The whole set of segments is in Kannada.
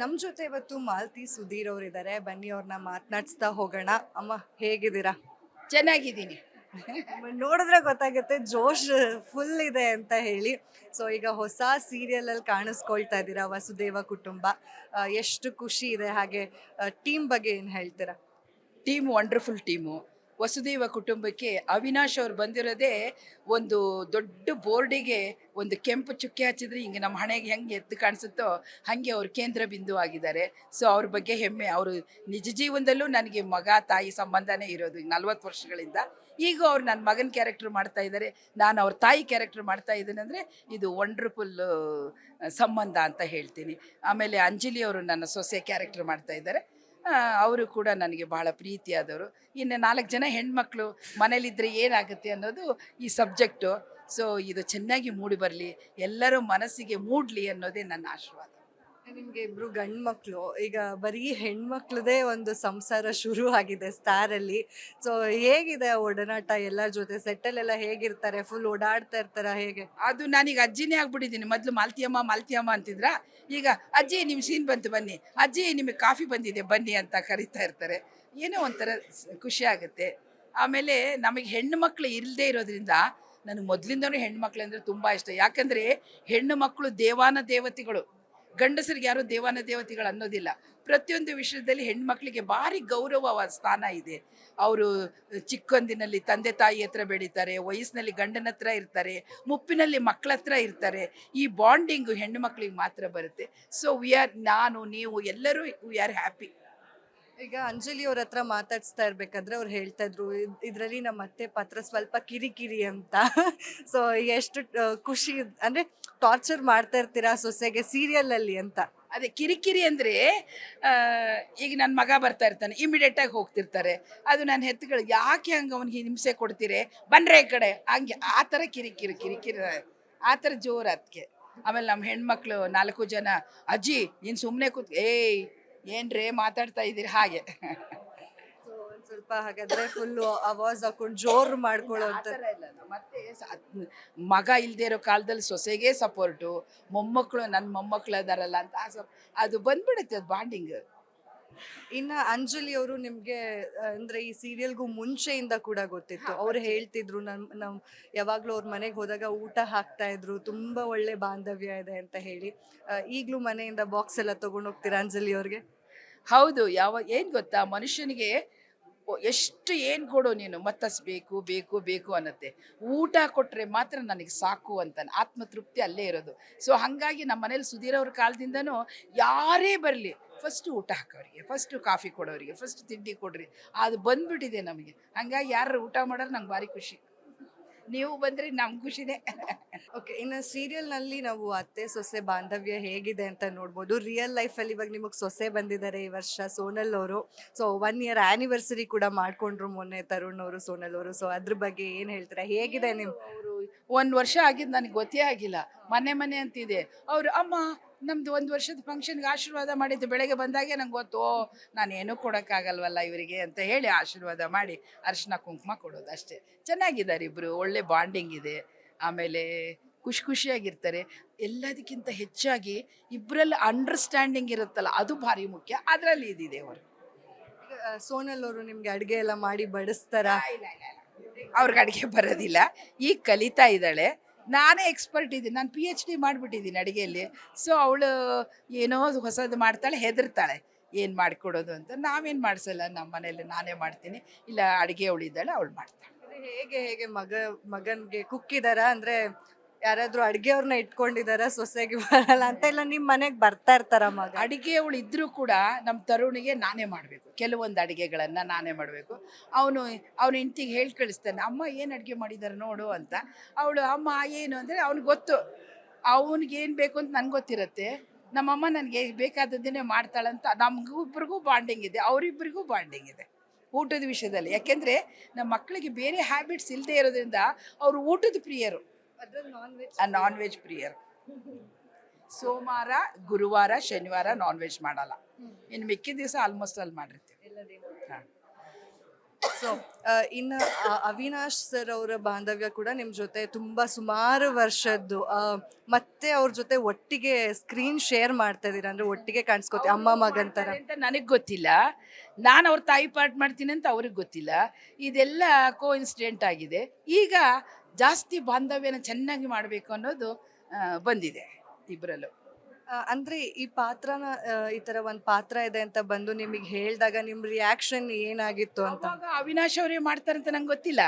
ನಮ್ಮ ಜೊತೆ ಇವತ್ತು ಮಾಲತಿ ಸುಧೀರ್ ಅವರಿದ್ದಾರೆ. ಬನ್ನಿ ಅವ್ರನ್ನ ಮಾತನಾಡಿಸ್ತಾ ಹೋಗೋಣ. ಅಮ್ಮ ಹೇಗಿದ್ದೀರಾ? ಚೆನ್ನಾಗಿದ್ದೀನಿ. ನೋಡಿದ್ರೆ ಗೊತ್ತಾಗುತ್ತೆ ಜೋಶ್ ಫುಲ್ ಇದೆ ಅಂತ ಹೇಳಿ. ಸೊ ಈಗ ಹೊಸ ಸೀರಿಯಲ್ ಅಲ್ಲಿ ಕಾಣಿಸ್ಕೊಳ್ತಾ ಇದ್ದೀರಾ ವಸುದೇವ ಕುಟುಂಬ. ಎಷ್ಟು ಖುಷಿ ಇದೆ, ಹಾಗೆ ಟೀಮ್ ಬಗ್ಗೆ ಏನು ಹೇಳ್ತೀರಾ? Team wonderful team. ವಸುದೈವ ಕುಟುಂಬಕ್ಕೆ ಅವಿನಾಶ್ ಅವ್ರು ಬಂದಿರೋದೇ ಒಂದು ದೊಡ್ಡ ಬೋರ್ಡಿಗೆ ಒಂದು ಕೆಂಪು ಚುಕ್ಕೆ ಹಚ್ಚಿದ್ರೆ ಹಿಂಗೆ ನಮ್ಮ ಹಣೆಗೆ ಹೆಂಗೆ ಎದ್ದು ಕಾಣಿಸುತ್ತೋ ಹಾಗೆ ಅವ್ರು ಕೇಂದ್ರ ಬಿಂದು ಆಗಿದ್ದಾರೆ. ಸೊ ಅವ್ರ ಬಗ್ಗೆ ಹೆಮ್ಮೆ. ಅವರು ನಿಜ ಜೀವನದಲ್ಲೂ ನನಗೆ ಮಗ ತಾಯಿ ಸಂಬಂಧನೇ ಇರೋದು ಈಗ 40 ವರ್ಷಗಳಿಂದ. ಈಗ ಅವ್ರು ನನ್ನ ಮಗನ ಕ್ಯಾರೆಕ್ಟರ್ ಮಾಡ್ತಾ ಇದ್ದಾರೆ, ನಾನು ಅವ್ರ ತಾಯಿ ಕ್ಯಾರೆಕ್ಟರ್ ಮಾಡ್ತಾ ಇದ್ದೇನೆ ಅಂದರೆ ಇದು ವಂಡರ್ಫುಲ್ ಸಂಬಂಧ ಅಂತ ಹೇಳ್ತೀನಿ. ಆಮೇಲೆ ಅಂಜಲಿ ಅವರು ನನ್ನ ಸೊಸೆ ಕ್ಯಾರೆಕ್ಟರ್ ಮಾಡ್ತಾ ಇದ್ದಾರೆ. ಅವರು ಕೂಡ ನನಗೆ ಭಾಳ ಪ್ರೀತಿಯಾದವರು. ಇನ್ನು 4 ಜನ ಹೆಣ್ಮಕ್ಳು ಮನೇಲಿದ್ದರೆ ಏನಾಗುತ್ತೆ ಅನ್ನೋದು ಈ ಸಬ್ಜೆಕ್ಟು. ಸೊ ಇದು ಚೆನ್ನಾಗಿ ಮೂಡಿ ಬರಲಿ, ಎಲ್ಲರೂ ಮನಸ್ಸಿಗೆ ಮೂಡಲಿ ಅನ್ನೋದೇ ನನ್ನ ಆಶೀರ್ವಾದ. ನಿಮ್ಗೆ ಇಬ್ರು ಗಂಡು ಮಕ್ಕಳು, ಈಗ ಬರೀ ಹೆಣ್ಮಕ್ಳದೇ ಒಂದು ಸಂಸಾರ ಶುರು ಆಗಿದೆ ಸ್ಟಾರ್ ಅಲ್ಲಿ. ಸೊ ಹೇಗಿದೆ ಒಡನಾಟ ಎಲ್ಲರ ಜೊತೆ? ಸೆಟ್ಟಲ್ಲೆಲ್ಲ ಹೇಗಿರ್ತಾರೆ? ಫುಲ್ ಓಡಾಡ್ತಾ ಇರ್ತಾರ ಹೇಗೆ? ಅದು ನಾನೀಗ ಅಜ್ಜಿನೇ ಆಗ್ಬಿಟ್ಟಿದ್ದೀನಿ. ಮೊದಲು ಮಾಲ್ತಿಯಮ್ಮ ಅಂತಿದ್ರ, ಈಗ ಅಜ್ಜಿ ನಿಮ್ಮ ಸೀನ್ ಬಂತು ಬನ್ನಿ, ಅಜ್ಜಿ ನಿಮಗೆ ಕಾಫಿ ಬಂದಿದೆ ಬನ್ನಿ ಅಂತ ಕರಿತಾ ಇರ್ತಾರೆ. ಏನೋ ಒಂಥರ ಖುಷಿ ಆಗುತ್ತೆ. ಆಮೇಲೆ ನಮಗೆ ಹೆಣ್ಣು ಮಕ್ಕಳು ಇಲ್ಲದೆ ಇರೋದ್ರಿಂದ ನನಗೆ ಮೊದಲಿಂದನೂ ಹೆಣ್ಮಕ್ಳು ಅಂದರೆ ತುಂಬ ಇಷ್ಟ. ಯಾಕಂದರೆ ಹೆಣ್ಣು ಮಕ್ಕಳು ದೇವಾನ ದೇವತೆಗಳು, ಗಂಡಸರಿಗೆ ಯಾರು ದೇವಾನ ದೇವತೆಗಳು ಅನ್ನೋದಿಲ್ಲ. ಪ್ರತಿಯೊಂದು ವಿಷಯದಲ್ಲಿ ಹೆಣ್ಮಕ್ಳಿಗೆ ಭಾರಿ ಗೌರವ ಸ್ಥಾನ ಇದೆ. ಅವರು ಚಿಕ್ಕಂದಿನಲ್ಲಿ ತಂದೆ ತಾಯಿ ಹತ್ರ ಬೆಳೀತಾರೆ, ವಯಸ್ಸಿನಲ್ಲಿ ಗಂಡನ ಹತ್ರ ಇರ್ತಾರೆ, ಮುಪ್ಪಿನಲ್ಲಿ ಮಕ್ಕಳ ಹತ್ರ ಇರ್ತಾರೆ. ಈ ಬಾಂಡಿಂಗು ಹೆಣ್ಣು ಮಕ್ಕಳಿಗೆ ಮಾತ್ರ ಬರುತ್ತೆ. ಸೊ ನಾನು ನೀವು ಎಲ್ಲರೂ ವಿ ಆರ್ ಹ್ಯಾಪಿ. ಈಗ ಅಂಜಲಿ ಅವ್ರ ಹತ್ರ ಮಾತಾಡ್ಸ್ತಾ ಇರ್ಬೇಕಾದ್ರೆ ಅವ್ರು ಹೇಳ್ತಾ ಇದ್ರು ಇದ್ರಲ್ಲಿ ನಮ್ಮ ಅತ್ತೆ ಪಾತ್ರ ಸ್ವಲ್ಪ ಕಿರಿಕಿರಿ ಅಂತ. ಸೊ ಎಷ್ಟು ಖುಷಿ ಅಂದ್ರೆ ಟಾರ್ಚರ್ ಮಾಡ್ತಾ ಇರ್ತೀರಾ ಸೊಸೆಗೆ ಸೀರಿಯಲ್ ಅಲ್ಲಿ ಅಂತ. ಅದೇ ಕಿರಿಕಿರಿ ಅಂದರೆ ಈಗ ನನ್ನ ಮಗ ಬರ್ತಾ ಇರ್ತಾನೆ, ಇಮಿಡಿಯೇಟಾಗಿ ಹೋಗ್ತಿರ್ತಾರೆ. ಅದು ನನ್ನ ಹೆತ್ತುಗಳು ಯಾಕೆ ಹಂಗೆ ಅವನಿಗೆ ಹಿಂಸೆ ಕೊಡ್ತೀರಿ, ಬನ್ರೆ ಈ ಕಡೆ, ಹಂಗೆ ಆ ಥರ ಕಿರಿಕಿರಿ ಆ ಥರ ಜೋರು ಅದಕ್ಕೆ. ಆಮೇಲೆ ನಮ್ಮ ಹೆಣ್ಮಕ್ಳು 4 ಜನ, ಅಜ್ಜಿ ನೀನು ಸುಮ್ಮನೆ ಏಯ್ ಏನ್ರೇ ಮಾತಾಡ್ತಾ ಇದ್ದೀರಿ ಹಾಗೆ. ಸೊ ಒಂದ್ ಸ್ವಲ್ಪ ಹಾಗಾದ್ರೆ ಫುಲ್ ಅವಾಜ್ ಹಾಕೊಂಡು ಜೋರು ಮಾಡ್ಕೊಳ್ಳೋ ಆ ಅಂತ. ಥರ ಇಲ್ಲ. ಮತ್ತೆ ಮಗ ಇಲ್ಲದೆ ಇರೋ ಕಾಲದಲ್ಲಿ ಸೊಸೆಗೆ ಸಪೋರ್ಟು, ಮೊಮ್ಮಕ್ಕಳು ನನ್ನ ಮೊಮ್ಮಕ್ಕಳು ಅದಾರಲ್ಲ ಅಂತ ಅದು ಬಂದ್ಬಿಡುತ್ತೆ, ಅದು ಬಾಂಡಿಂಗ್. ಇನ್ನ ಅಂಜಲಿ ಅವರು ನಿಮ್ಗೆ ಅಂದ್ರೆ ಈ ಸೀರಿಯಲ್ಗೂ ಮುಂಚೆಯಿಂದ ಕೂಡ ಗೊತ್ತಿತ್ತು. ಅವ್ರು ಹೇಳ್ತಿದ್ರು ನಮ್ ಯಾವಾಗ್ಲೂ ಅವ್ರ ಮನೆಗೆ ಹೋದಾಗ ಊಟ ಹಾಕ್ತಾ ಇದ್ರು, ತುಂಬಾ ಒಳ್ಳೆ ಬಾಂಧವ್ಯ ಇದೆ ಅಂತ ಹೇಳಿ. ಈಗ್ಲೂ ಮನೆಯಿಂದ ಬಾಕ್ಸ್ ಎಲ್ಲ ತಗೊಂಡು ಹೋಗ್ತೀರಾ ಅಂಜಲಿ ಅವ್ರಿಗೆ? ಹೌದು. ಏನು ಗೊತ್ತಾ, ಮನುಷ್ಯನಿಗೆ ಎಷ್ಟು ಏನು ಕೊಡು ನೀನು ಮತ್ತಸ್ ಬೇಕು ಬೇಕು ಬೇಕು ಅನ್ನತ್ತೆ. ಊಟ ಕೊಟ್ಟರೆ ಮಾತ್ರ ನನಗೆ ಸಾಕು ಅಂತಾನೆ ಆತ್ಮತೃಪ್ತಿ ಅಲ್ಲೇ ಇರೋದು. ಸೊ ಹಾಗಾಗಿ ನಮ್ಮ ಮನೇಲಿ ಸುಧೀರ್ ಅವ್ರ ಕಾಲದಿಂದನೂ ಯಾರೇ ಬರಲಿ ಫಸ್ಟು ಊಟ ಹಾಕೋರಿಗೆ, ಫಸ್ಟು ಕಾಫಿ ಕೊಡೋರಿಗೆ, ಫಸ್ಟ್ ತಿಂಡಿ ಕೊಡ್ರಿ, ಅದು ಬಂದ್ಬಿಟ್ಟಿದೆ ನಮಗೆ. ಹಾಗಾಗಿ ಯಾರು ಊಟ ಮಾಡೋರು ನಂಗೆ ಭಾರಿ ಖುಷಿ. ನೀವು ಬಂದರೆ ನಮ್ಗೆ ಖುಷಿನೇ. ಓಕೆ, ಇನ್ನು ಸೀರಿಯಲ್ ನಲ್ಲಿ ನಾವು ಅತ್ತೆ ಸೊಸೆ ಬಾಂಧವ್ಯ ಹೇಗಿದೆ ಅಂತ ನೋಡ್ಬೋದು. ರಿಯಲ್ ಲೈಫ್ ಅಲ್ಲಿ ಇವಾಗ ನಿಮಗೆ ಸೊಸೆ ಬಂದಿದ್ದಾರೆ ಈ ವರ್ಷ, ಸೋನಲ್ ಅವರು. ಸೊ 1 ಇಯರ್ ಆನಿವರ್ಸರಿ ಕೂಡ ಮಾಡ್ಕೊಂಡ್ರು ಮೊನ್ನೆ ತರುಣ್ ಅವರು, ಸೋನಲ್ ಅವರು. ಸೊ ಅದ್ರ ಬಗ್ಗೆ ಏನ್ ಹೇಳ್ತೀರಾ? ಹೇಗಿದೆ ನಿಮ್? ಅವರು 1 ವರ್ಷ ಆಗಿದ್ದು ನನಗೆ ಗೊತ್ತೇ ಆಗಿಲ್ಲ. ಮನೆ ಅಂತಿದೆ. ಅವರು ಅಮ್ಮ ನಮ್ದು 1 ವರ್ಷದ ಫಂಕ್ಷನ್ಗೆ ಆಶೀರ್ವಾದ ಮಾಡಿದ್ದು ಬೆಳಗ್ಗೆ ಬಂದಾಗೆ ನಂಗೆ ಗೊತ್ತು, ನಾನೇನು ಕೊಡೋಕ್ಕಾಗಲ್ವಲ್ಲ ಇವರಿಗೆ ಅಂತ ಹೇಳಿ ಆಶೀರ್ವಾದ ಮಾಡಿ ಅರಿಶಿನ ಕುಂಕುಮ ಕೊಡೋದು ಅಷ್ಟೇ. ಚೆನ್ನಾಗಿದ್ದಾರೆ ಇಬ್ಬರು, ಒಳ್ಳೆ ಬಾಂಡಿಂಗ್ ಇದೆ. ಆಮೇಲೆ ಖುಷಿಯಾಗಿರ್ತಾರೆ. ಎಲ್ಲದಕ್ಕಿಂತ ಹೆಚ್ಚಾಗಿ ಇಬ್ಬರಲ್ಲಿ ಅಂಡರ್ಸ್ಟ್ಯಾಂಡಿಂಗ್ ಇರುತ್ತಲ್ಲ, ಅದು ಭಾರಿ ಮುಖ್ಯ. ಅದರಲ್ಲಿ ಇದಿದೆ ಅವರು. ಸೋನಲ್ ಅವರು ನಿಮ್ಗೆ ಅಡ್ಗೆ ಎಲ್ಲ ಮಾಡಿ ಬಡಿಸ್ತಾರಾ? ಅವ್ರಿಗೆ ಅಡುಗೆ ಬರೋದಿಲ್ಲ, ಈಗ ಕಲಿತಾ ಇದ್ದಾಳೆ. ನಾನೇ ಎಕ್ಸ್ಪರ್ಟ್ ಇದ್ದೀನಿ, ನಾನು PhD ಮಾಡಿಬಿಟ್ಟಿದ್ದೀನಿ ಅಡುಗೆಯಲ್ಲಿ. ಸೊ ಅವಳು ಏನೋ ಹೊಸದು ಮಾಡ್ತಾಳೆ, ಹೆದರ್ತಾಳೆ ಏನು ಮಾಡಿಕೊಡೋದು ಅಂತ. ನಾವೇನು ಮಾಡಿಸಲ್ಲ, ನಮ್ಮ ಮನೇಲಿ ನಾನೇ ಮಾಡ್ತೀನಿ. ಇಲ್ಲ ಅಡುಗೆ ಅವಳಿದ್ದಾಳೆ, ಅವಳು ಮಾಡ್ತಾಳೆ. ಹೇಗೆ ಮಗನ್ಗೆ ಕುಕ್ಕಿದಾರ ಅಂದ್ರೆ ಯಾರಾದ್ರೂ ಅಡ್ಗೆಯವ್ರನ್ನ ಇಟ್ಕೊಂಡಿದಾರ ಸೊಸೆಗೆ ಬರಲ್ಲ ಅಂತ? ಇಲ್ಲ ನಿಮ್ ಮನೆಗ್ ಬರ್ತಾ ಇರ್ತಾರ ಮಗ? ಅಡುಗೆ ಅವಳು ಇದ್ರೂ ಕೂಡ ನಮ್ಮ ತರುಣಿಗೆ ನಾನೇ ಮಾಡಬೇಕು, ಕೆಲವೊಂದು ಅಡುಗೆಗಳನ್ನು ನಾನೇ ಮಾಡಬೇಕು. ಅವನು ಹೆಂಡ್ತಿಗೆ ಹೇಳಿ ಕಳಿಸ್ತಾನೆ, ಅಮ್ಮ ಏನು ಅಡುಗೆ ಮಾಡಿದ್ದಾರೆ ನೋಡು ಅಂತ. ಅವಳು ಅಮ್ಮ ಏನು ಅಂದರೆ ಅವ್ನಿಗೆ ಗೊತ್ತು, ಅವನಿಗೇನು ಬೇಕು ಅಂತ ನನಗೆ ಗೊತ್ತಿರುತ್ತೆ. ನಮ್ಮಮ್ಮ ನನಗೆ ಬೇಕಾದದ್ದನ್ನೇ ಮಾಡ್ತಾಳಂತ. ನಮಗಿಬ್ಬರಿಗೂ ಬಾಂಡಿಂಗ್ ಇದೆ, ಅವರಿಬ್ಬರಿಗೂ ಬಾಂಡಿಂಗ್ ಇದೆ ಊಟದ ವಿಷಯದಲ್ಲಿ. ಯಾಕೆಂದರೆ ನಮ್ಮ ಮಕ್ಕಳಿಗೆ ಬೇರೆ ಹ್ಯಾಬಿಟ್ಸ್ ಇಲ್ಲದೆ ಇರೋದ್ರಿಂದ ಅವರು ಊಟದ ಪ್ರಿಯರು, ನಾನ್ ವೆಜ್ ಪ್ರಿಯರು. ಸೋಮವಾರ, ಗುರುವಾರ, ಶನಿವಾರ ನಾನ್ ವೆಜ್ ಮಾಡಲ್ಲ. ಇನ್ನು ಮಿಕ್ಕಿದ ದಿವಸ ಆಲ್ಮೋಸ್ಟ್ ಅಲ್ಲಿ ಮಾಡಿರ್ತೀವಿ. ಸೊ ಇನ್ನು ಅವಿನಾಶ್ ಸರ್ ಅವರ ಬಾಂಧವ್ಯ ಕೂಡ ನಿಮ್ಮ ಜೊತೆ ತುಂಬಾ ಸುಮಾರು ವರ್ಷದ್ದು, ಮತ್ತೆ ಅವ್ರ ಜೊತೆ ಒಟ್ಟಿಗೆ ಸ್ಕ್ರೀನ್ ಶೇರ್ ಮಾಡ್ತಾ ಇದೀರ, ಅಂದ್ರೆ ಒಟ್ಟಿಗೆ ಕಾಣಿಸ್ಕೋತಿ ಅಮ್ಮ ಮಗನ್ ತರ. ಅಂತ ನನಗೆ ಗೊತ್ತಿಲ್ಲ, ನಾನು ಅವ್ರ ತಾಯಿ ಪಾರ್ಟ್ ಮಾಡ್ತೀನಿ ಅಂತ ಅವ್ರಿಗೆ ಗೊತ್ತಿಲ್ಲ. ಇದೆಲ್ಲ ಕೋಇನ್ಸಿಡೆಂಟ್ ಆಗಿದೆ. ಈಗ ಜಾಸ್ತಿ ಬಾಂಧವ್ಯನ ಚೆನ್ನಾಗಿ ಮಾಡಬೇಕು ಅನ್ನೋದು ಬಂದಿದೆ ಇಬ್ಬರಲ್ಲೂ. ಅಂದ್ರೆ ಈ ಪಾತ್ರನ ಈ ತರ ಒಂದ್ ಪಾತ್ರ ಇದೆ ಅಂತ ಬಂದು ನಿಮಗೆ ಹೇಳಿದಾಗ ನಿಮ್ ರಿಯಾಕ್ಷನ್ ಏನಾಗಿತ್ತು ಅಂತ? ಅವಾಗ ಅವಿನಾಶ್ ಅವರೇ ಮಾಡ್ತಾರಂತ ನಂಗೆ ಗೊತ್ತಿಲ್ಲ.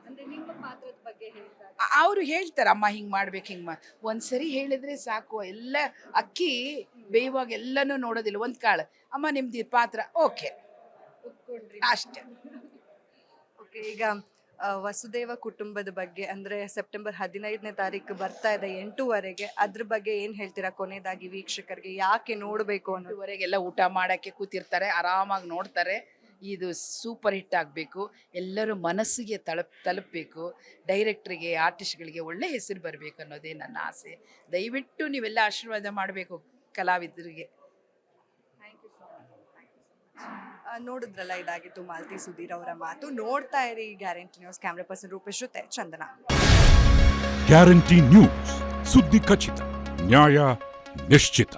ಅಂದ್ರೆ ನಿಮ್ಮ ಪಾತ್ರದ ಬಗ್ಗೆ ಹೇಳಿದಾಗ ಅವರು ಹೇಳ್ತಾರೆ, ಅಮ್ಮ ಹಿಂಗೆ ಮಾಡ್ಬೇಕು, ಹಿಂಗೆ ಒಂದ್ಸರಿ ಹೇಳಿದ್ರೆ ಸಾಕು. ಎಲ್ಲ ಅಕ್ಕಿ ಬೇಯುವಾಗ ಎಲ್ಲನೂ ನೋಡೋದಿಲ್ಲ, ಒಂದು ಕಾಳು ಅಮ್ಮ ನಿಮ್ದು ಪಾತ್ರ ಓಕೆ ಅಷ್ಟೇ. ಓಕೆ, ಈಗ ವಸುದೇವ ಕುಟುಂಬದ ಬಗ್ಗೆ ಅಂದ್ರೆ ಸೆಪ್ಟೆಂಬರ್ 15ನೇ ತಾರೀಕು ಬರ್ತಾ ಇದೆ 8:00ವರೆಗೆ, ಅದ್ರ ಬಗ್ಗೆ ಏನ್ ಹೇಳ್ತೀರಾ ಕೊನೆಯದಾಗಿ ವೀಕ್ಷಕರಿಗೆ, ಯಾಕೆ ನೋಡ್ಬೇಕು ಅನ್ನೋದು? ವರೆಗೆಲ್ಲ ಊಟ ಮಾಡಕ್ಕೆ ಕೂತಿರ್ತಾರೆ, ಆರಾಮಾಗಿ ನೋಡ್ತಾರೆ. ಇದು ಸೂಪರ್ ಹಿಟ್ ಆಗಬೇಕು, ಎಲ್ಲರೂ ಮನಸ್ಸಿಗೆ ತಲುಪಬೇಕು, ಡೈರೆಕ್ಟ್ರಿಗೆ ಆರ್ಟಿಸ್ಟ್ಗಳಿಗೆ ಒಳ್ಳೆ ಹೆಸರು ಬರಬೇಕು ಅನ್ನೋದೇ ನನ್ನ ಆಸೆ. ದಯವಿಟ್ಟು ನೀವೆಲ್ಲ ಆಶೀರ್ವಾದ ಮಾಡಬೇಕು ಕಲಾವಿದರಿಗೆ. ನೋಡಿದ್ರಲ್ಲ, ಇದಾಗಿತ್ತು ಮಾಲತಿ ಸುಧೀರ್ ಅವರ ಮಾತು. ನೋಡ್ತಾ ಇರಿ guarantee news. Camera person Rupesh ಜೊತೆ ಚಂದನಾ. ಗ್ಯಾರಂಟಿ ನ್ಯೂಸ್, ಸುದ್ದಿ ಖಚಿತ, ನ್ಯಾಯ ನಿಶ್ಚಿತ.